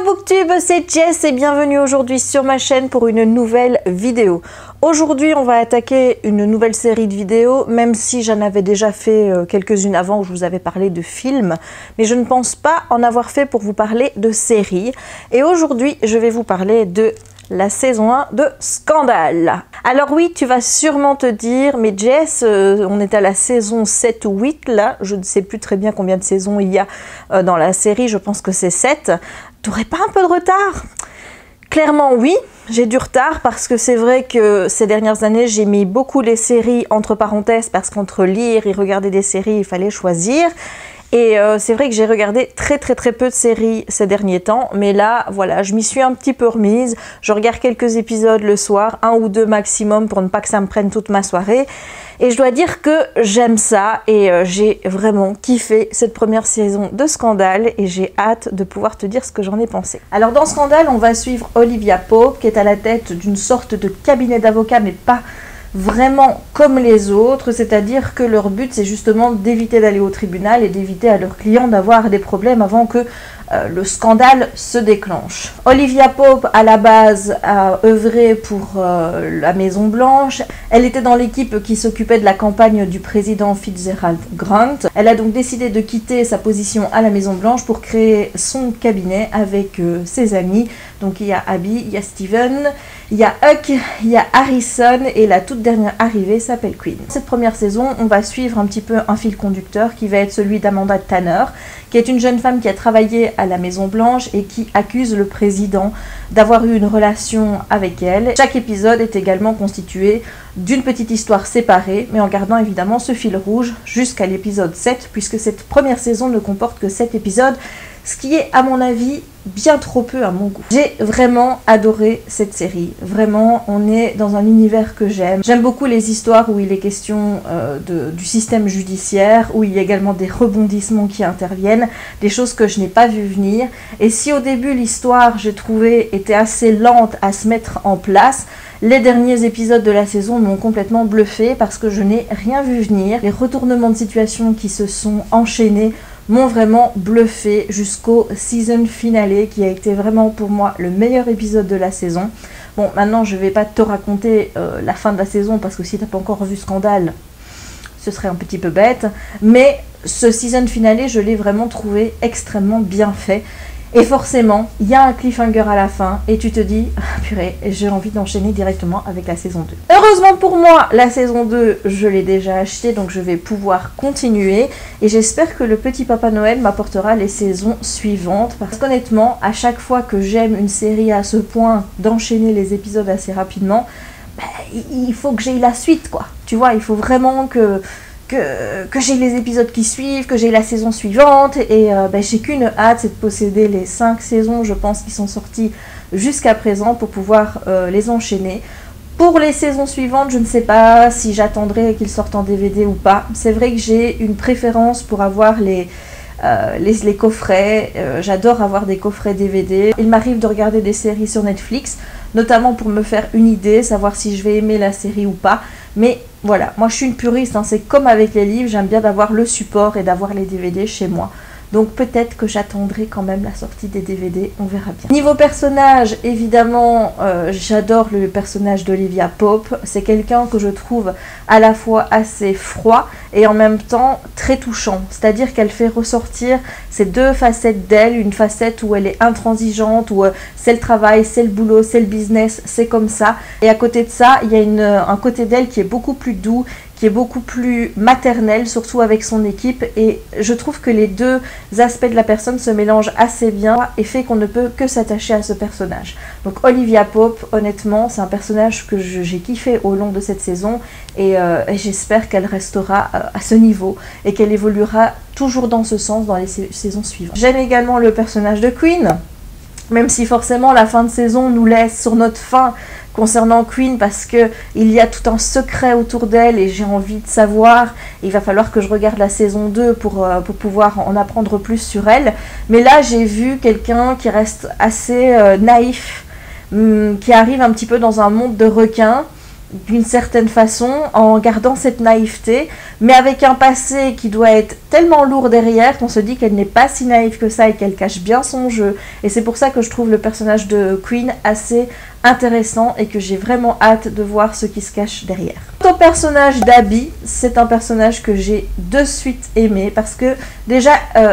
Booktube, c'est Jess et bienvenue aujourd'hui sur ma chaîne pour une nouvelle vidéo. Aujourd'hui, on va attaquer une nouvelle série de vidéos, même si j'en avais déjà fait quelques-unes avant où je vous avais parlé de films, mais je ne pense pas en avoir fait pour vous parler de séries. Et aujourd'hui, je vais vous parler de la saison 1 de Scandale. Alors oui, tu vas sûrement te dire, mais Jess, on est à la saison 7 ou 8 là, je ne sais plus très bien combien de saisons il y a dans la série, je pense que c'est 7. T'aurais pas un peu de retard? Clairement oui, j'ai du retard parce que c'est vrai que ces dernières années, j'ai mis beaucoup les séries entre parenthèses parce qu'entre lire et regarder des séries, il fallait choisir. Et c'est vrai que j'ai regardé très peu de séries ces derniers temps, mais là, voilà, je m'y suis un petit peu remise. Je regarde quelques épisodes le soir, 1 ou 2 maximum pour ne pas que ça me prenne toute ma soirée. Et je dois dire que j'aime ça et j'ai vraiment kiffé cette première saison de Scandale et j'ai hâte de pouvoir te dire ce que j'en ai pensé. Alors dans Scandale, on va suivre Olivia Pope qui est à la tête d'une sorte de cabinet d'avocats, mais pas vraiment comme les autres, c'est-à-dire que leur but c'est justement d'éviter d'aller au tribunal et d'éviter à leurs clients d'avoir des problèmes avant que le scandale se déclenche. Olivia Pope à la base a œuvré pour la Maison Blanche, elle était dans l'équipe qui s'occupait de la campagne du président Fitzgerald Grant. Elle a donc décidé de quitter sa position à la Maison Blanche pour créer son cabinet avec ses amis. Donc il y a Abby, il y a Steven, il y a Huck, il y a Harrison et la toute dernière arrivée s'appelle Queen. Cette première saison, on va suivre un petit peu un fil conducteur qui va être celui d'Amanda Tanner, qui est une jeune femme qui a travaillé à la Maison Blanche et qui accuse le président d'avoir eu une relation avec elle. Chaque épisode est également constitué d'une petite histoire séparée, mais en gardant évidemment ce fil rouge jusqu'à l'épisode 7, puisque cette première saison ne comporte que 7 épisodes, ce qui est à mon avis bien trop peu à mon goût. J'ai vraiment adoré cette série, vraiment on est dans un univers que j'aime. J'aime beaucoup les histoires où il est question du système judiciaire, où il y a également des rebondissements qui interviennent, des choses que je n'ai pas vu venir. Et si au début l'histoire, j'ai trouvé, était assez lente à se mettre en place, les derniers épisodes de la saison m'ont complètement bluffé parce que je n'ai rien vu venir. Les retournements de situation qui se sont enchaînés m'ont vraiment bluffé jusqu'au season finale qui a été vraiment pour moi le meilleur épisode de la saison. Bon, maintenant je vais pas te raconter la fin de la saison parce que si t'as pas encore vu Scandale, ce serait un petit peu bête, mais ce season finale, je l'ai vraiment trouvé extrêmement bien fait. Et forcément, il y a un cliffhanger à la fin et tu te dis, ah, purée, j'ai envie d'enchaîner directement avec la saison 2. Heureusement pour moi, la saison 2, je l'ai déjà achetée, donc je vais pouvoir continuer. Et j'espère que le petit Papa Noël m'apportera les saisons suivantes. Parce qu'honnêtement, à chaque fois que j'aime une série à ce point d'enchaîner les épisodes assez rapidement, il faut que j'aie la suite, quoi. Tu vois, il faut vraiment que j'ai les épisodes qui suivent, que j'ai la saison suivante et j'ai qu'une hâte, c'est de posséder les 5 saisons, je pense, qui sont sorties jusqu'à présent pour pouvoir les enchaîner. Pour les saisons suivantes, je ne sais pas si j'attendrai qu'ils sortent en DVD ou pas. C'est vrai que j'ai une préférence pour avoir les coffrets, j'adore avoir des coffrets DVD. Il m'arrive de regarder des séries sur Netflix, notamment pour me faire une idée, savoir si je vais aimer la série ou pas. Mais voilà, moi je suis une puriste, hein, c'est comme avec les livres, j'aime bien d'avoir le support et d'avoir les DVD chez moi. Donc peut-être que j'attendrai quand même la sortie des DVD, on verra bien. Niveau personnage, évidemment, j'adore le personnage d'Olivia Pope. C'est quelqu'un que je trouve à la fois assez froid et en même temps très touchant. C'est-à-dire qu'elle fait ressortir ces deux facettes d'elle, une facette où elle est intransigeante, où c'est le travail, c'est le boulot, c'est le business, c'est comme ça. Et à côté de ça, il y a un côté d'elle qui est beaucoup plus doux, qui est beaucoup plus maternel, surtout avec son équipe, et je trouve que les deux aspects de la personne se mélangent assez bien et fait qu'on ne peut que s'attacher à ce personnage. Donc Olivia Pope, honnêtement, c'est un personnage que j'ai kiffé au long de cette saison et j'espère qu'elle restera à ce niveau et qu'elle évoluera toujours dans ce sens dans les saisons suivantes. J'aime également le personnage de Queen, même si forcément la fin de saison nous laisse sur notre faim concernant Queen parce que il y a tout un secret autour d'elle et j'ai envie de savoir. Il va falloir que je regarde la saison 2 pour pouvoir en apprendre plus sur elle. Mais là j'ai vu quelqu'un qui reste assez naïf, qui arrive un petit peu dans un monde de requins d'une certaine façon, en gardant cette naïveté, mais avec un passé qui doit être tellement lourd derrière qu'on se dit qu'elle n'est pas si naïve que ça et qu'elle cache bien son jeu. Et c'est pour ça que je trouve le personnage de Queen assez intéressant et que j'ai vraiment hâte de voir ce qui se cache derrière. Quant au personnage d'Abby, c'est un personnage que j'ai de suite aimé parce que déjà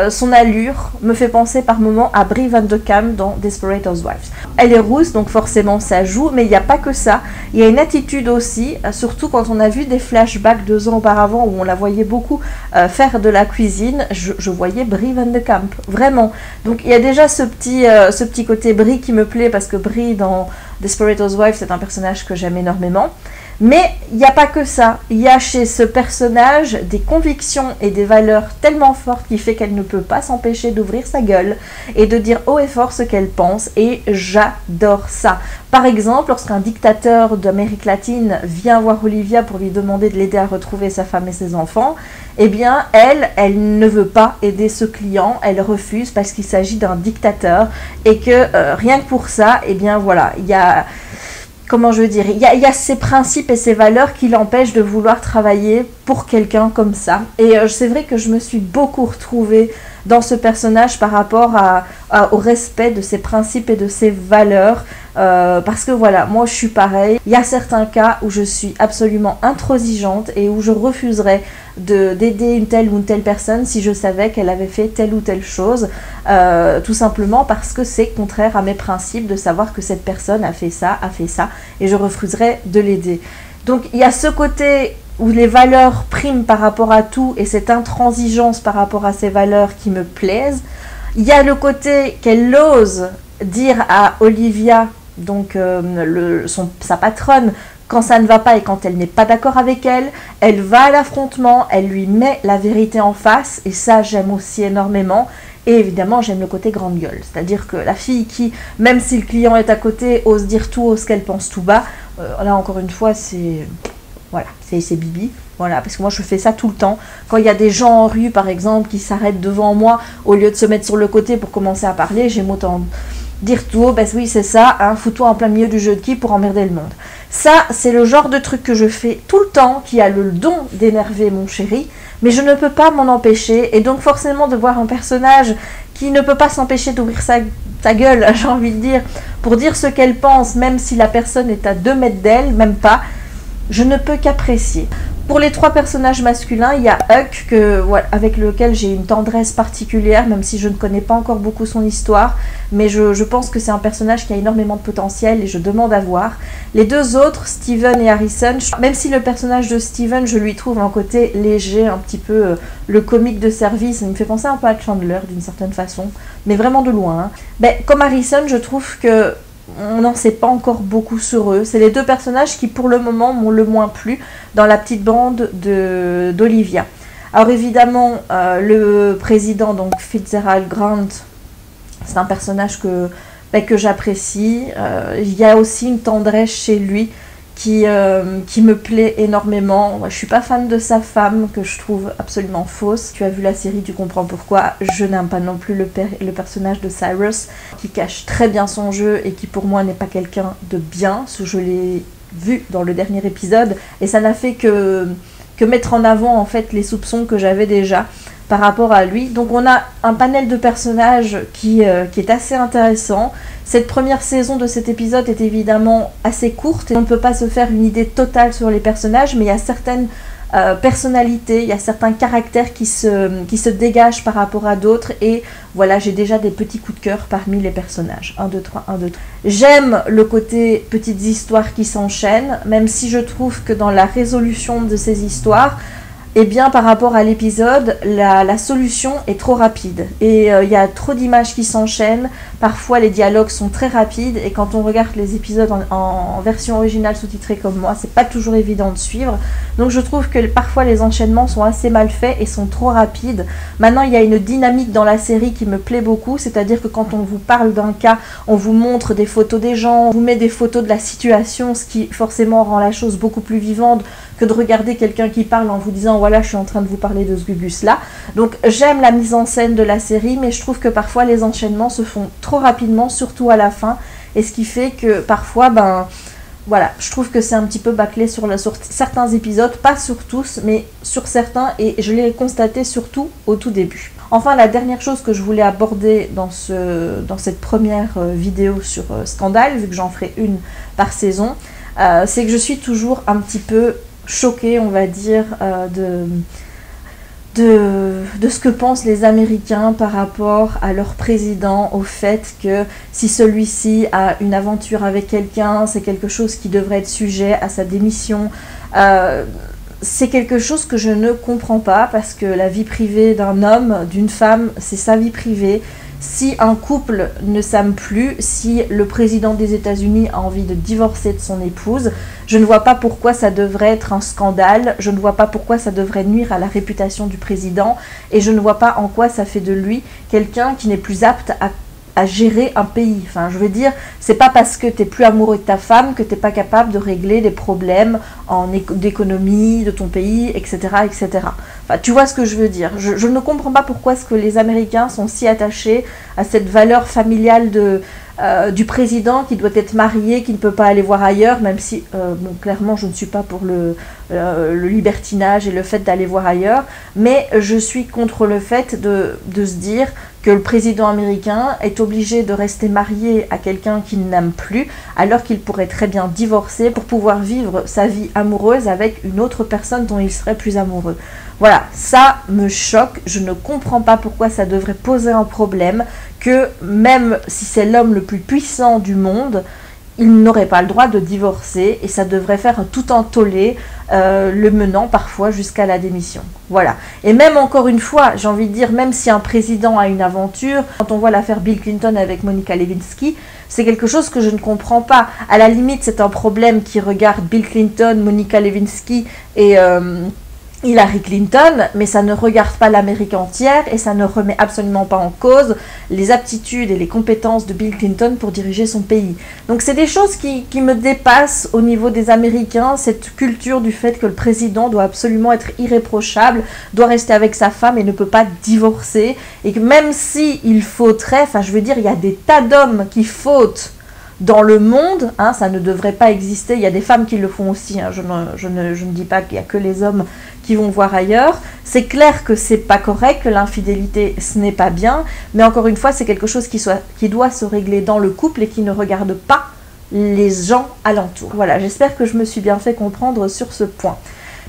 son allure me fait penser par moments à Brie Van de Kamp dans Desperate Housewives. Elle est rousse donc forcément ça joue, mais il n'y a pas que ça, il y a une attitude aussi, surtout quand on a vu des flashbacks 2 ans auparavant où on la voyait beaucoup faire de la cuisine, je voyais Brie Van de Kamp, vraiment. Donc il y a déjà ce petit côté Brie qui me plaît parce que Brie dans Desperate Housewives c'est un personnage que j'aime énormément. Mais il n'y a pas que ça, il y a chez ce personnage des convictions et des valeurs tellement fortes qui fait qu'elle ne peut pas s'empêcher d'ouvrir sa gueule et de dire haut et fort ce qu'elle pense, et j'adore ça. Par exemple, lorsqu'un dictateur d'Amérique latine vient voir Olivia pour lui demander de l'aider à retrouver sa femme et ses enfants, eh bien elle ne veut pas aider ce client, elle refuse parce qu'il s'agit d'un dictateur et que rien que pour ça, eh bien voilà, il y a... Comment je veux dire, il y a ces principes et ces valeurs qui l'empêchent de vouloir travailler pour quelqu'un comme ça. Et c'est vrai que je me suis beaucoup retrouvée dans ce personnage par rapport au respect de ses principes et de ses valeurs. Parce que voilà, moi je suis pareil. Il y a certains cas où je suis absolument intransigeante et où je refuserais d'aider une telle ou une telle personne si je savais qu'elle avait fait telle ou telle chose, tout simplement parce que c'est contraire à mes principes de savoir que cette personne a fait ça, et je refuserais de l'aider. Donc il y a ce côté où les valeurs priment par rapport à tout et cette intransigeance par rapport à ces valeurs qui me plaisent. Il y a le côté qu'elle ose dire à Olivia, donc sa patronne, quand ça ne va pas et quand elle n'est pas d'accord avec elle, elle va à l'affrontement, elle lui met la vérité en face, et ça j'aime aussi énormément. Et évidemment j'aime le côté grande gueule, c'est-à-dire que la fille qui, même si le client est à côté, ose dire tout haut ce qu'elle pense tout bas, là encore une fois c'est... Voilà, c'est Bibi. Voilà, parce que moi je fais ça tout le temps. Quand il y a des gens en rue par exemple qui s'arrêtent devant moi, au lieu de se mettre sur le côté pour commencer à parler, j'aime autant dire tout haut, ben oui c'est ça, hein, fous-toi en plein milieu du jeu de qui pour emmerder le monde. Ça c'est le genre de truc que je fais tout le temps, qui a le don d'énerver mon chéri, mais je ne peux pas m'en empêcher, et donc forcément de voir un personnage qui ne peut pas s'empêcher d'ouvrir sa gueule, j'ai envie de dire, pour dire ce qu'elle pense, même si la personne est à 2 mètres d'elle, même pas, je ne peux qu'apprécier. Pour les 3 personnages masculins, il y a Huck, avec lequel j'ai une tendresse particulière, même si je ne connais pas encore beaucoup son histoire, mais je pense que c'est un personnage qui a énormément de potentiel et je demande à voir. Les 2 autres, Steven et Harrison, même si le personnage de Steven, je lui trouve un côté léger, un petit peu le comique de service, il me fait penser un peu à Chandler d'une certaine façon, mais vraiment de loin. Hein. Ben, comme Harrison, je trouve que on n'en sait pas encore beaucoup sur eux. C'est les 2 personnages qui pour le moment m'ont le moins plu dans la petite bande d'Olivia. Alors évidemment le président, donc Fitzgerald Grant, c'est un personnage que j'apprécie. Il y a aussi une tendresse chez lui qui me plaît énormément. Je suis pas fan de sa femme, que je trouve absolument fausse. Tu as vu la série, tu comprends pourquoi. Je n'aime pas non plus le personnage de Cyrus, qui cache très bien son jeu et qui pour moi n'est pas quelqu'un de bien. Je l'ai vu dans le dernier épisode et ça n'a fait que mettre en avant en fait les soupçons que j'avais déjà par rapport à lui. Donc on a un panel de personnages qui est assez intéressant. Cette première saison de cet épisode est évidemment assez courte et on ne peut pas se faire une idée totale sur les personnages, mais il y a certaines personnalités, il y a certains caractères qui se dégagent par rapport à d'autres, et voilà, j'ai déjà des petits coups de cœur parmi les personnages. 1, 2, 3, 1, 2, 3. J'aime le côté petites histoires qui s'enchaînent, même si je trouve que dans la résolution de ces histoires, eh bien, par rapport à l'épisode, la solution est trop rapide. Et il y a trop d'images qui s'enchaînent. Parfois, les dialogues sont très rapides. Et quand on regarde les épisodes en version originale sous-titrée comme moi, c'est pas toujours évident de suivre. Donc, je trouve que parfois, les enchaînements sont assez mal faits et sont trop rapides. Maintenant, il y a une dynamique dans la série qui me plaît beaucoup. C'est-à-dire que quand on vous parle d'un cas, on vous montre des photos des gens, on vous met des photos de la situation, ce qui forcément rend la chose beaucoup plus vivante que de regarder quelqu'un qui parle en vous disant voilà, je suis en train de vous parler de ce gugus là. Donc j'aime la mise en scène de la série, mais je trouve que parfois les enchaînements se font trop rapidement, surtout à la fin, et ce qui fait que parfois Voilà, je trouve que c'est un petit peu bâclé sur certains épisodes, pas sur tous, mais sur certains, et je l'ai constaté surtout au tout début. Enfin, la dernière chose que je voulais aborder dans cette première vidéo sur Scandale, vu que j'en ferai une par saison, c'est que je suis toujours un petit peu choquée, on va dire, de ce que pensent les Américains par rapport à leur président, au fait que si celui-ci a une aventure avec quelqu'un, c'est quelque chose qui devrait être sujet à sa démission. C'est quelque chose que je ne comprends pas, parce que la vie privée d'un homme, d'une femme, c'est sa vie privée. Si un couple ne s'aime plus, si le président des États-Unis a envie de divorcer de son épouse, je ne vois pas pourquoi ça devrait être un scandale, je ne vois pas pourquoi ça devrait nuire à la réputation du président, et je ne vois pas en quoi ça fait de lui quelqu'un qui n'est plus apte à gérer un pays. Enfin, je veux dire, c'est pas parce que tu n'es plus amoureux de ta femme que tu n'es pas capable de régler les problèmes d'économie de ton pays, etc., etc. Enfin, tu vois ce que je veux dire. Je ne comprends pas pourquoi est-ce que les Américains sont si attachés à cette valeur familiale du président qui doit être marié, qui ne peut pas aller voir ailleurs, même si, bon, clairement, je ne suis pas pour le libertinage et le fait d'aller voir ailleurs, mais je suis contre le fait de se dire que le président américain est obligé de rester marié à quelqu'un qu'il n'aime plus, alors qu'il pourrait très bien divorcer pour pouvoir vivre sa vie amoureuse avec une autre personne dont il serait plus amoureux. Voilà, ça me choque, je ne comprends pas pourquoi ça devrait poser un problème, que même si c'est l'homme le plus puissant du monde, il n'aurait pas le droit de divorcer, et ça devrait faire tout un tollé, le menant parfois jusqu'à la démission. Voilà. Et même encore une fois, j'ai envie de dire, même si un président a une aventure, quand on voit l'affaire Bill Clinton avec Monica Lewinsky, c'est quelque chose que je ne comprends pas. À la limite, c'est un problème qui regarde Bill Clinton, Monica Lewinsky et Hillary Clinton, mais ça ne regarde pas l'Amérique entière, et ça ne remet absolument pas en cause les aptitudes et les compétences de Bill Clinton pour diriger son pays. Donc c'est des choses qui me dépassent au niveau des Américains, cette culture du fait que le président doit absolument être irréprochable, doit rester avec sa femme et ne peut pas divorcer, et que même s'il fauterait, enfin je veux dire, il y a des tas d'hommes qui fautent dans le monde, hein, ça ne devrait pas exister. Il y a des femmes qui le font aussi, hein. Je ne dis pas qu'il n'y a que les hommes qui vont voir ailleurs. C'est clair que c'est pas correct, que l'infidélité ce n'est pas bien, mais encore une fois c'est quelque chose qui doit se régler dans le couple et qui ne regarde pas les gens alentours. Voilà, j'espère que je me suis bien fait comprendre sur ce point.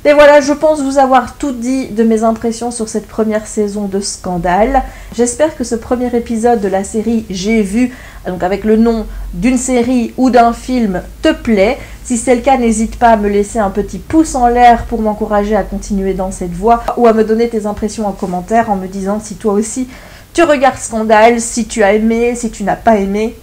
Et voilà, je pense vous avoir tout dit de mes impressions sur cette première saison de Scandale. J'espère que ce premier épisode de la série J'ai vu, donc avec le nom d'une série ou d'un film, te plaît. Si c'est le cas, n'hésite pas à me laisser un petit pouce en l'air pour m'encourager à continuer dans cette voie, ou à me donner tes impressions en commentaire en me disant si toi aussi tu regardes Scandale, si tu as aimé, si tu n'as pas aimé.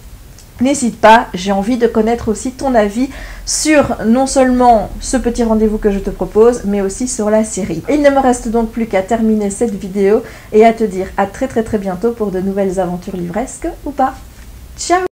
N'hésite pas, j'ai envie de connaître aussi ton avis sur non seulement ce petit rendez-vous que je te propose, mais aussi sur la série. Il ne me reste donc plus qu'à terminer cette vidéo et à te dire à très bientôt pour de nouvelles aventures livresques ou pas. Ciao!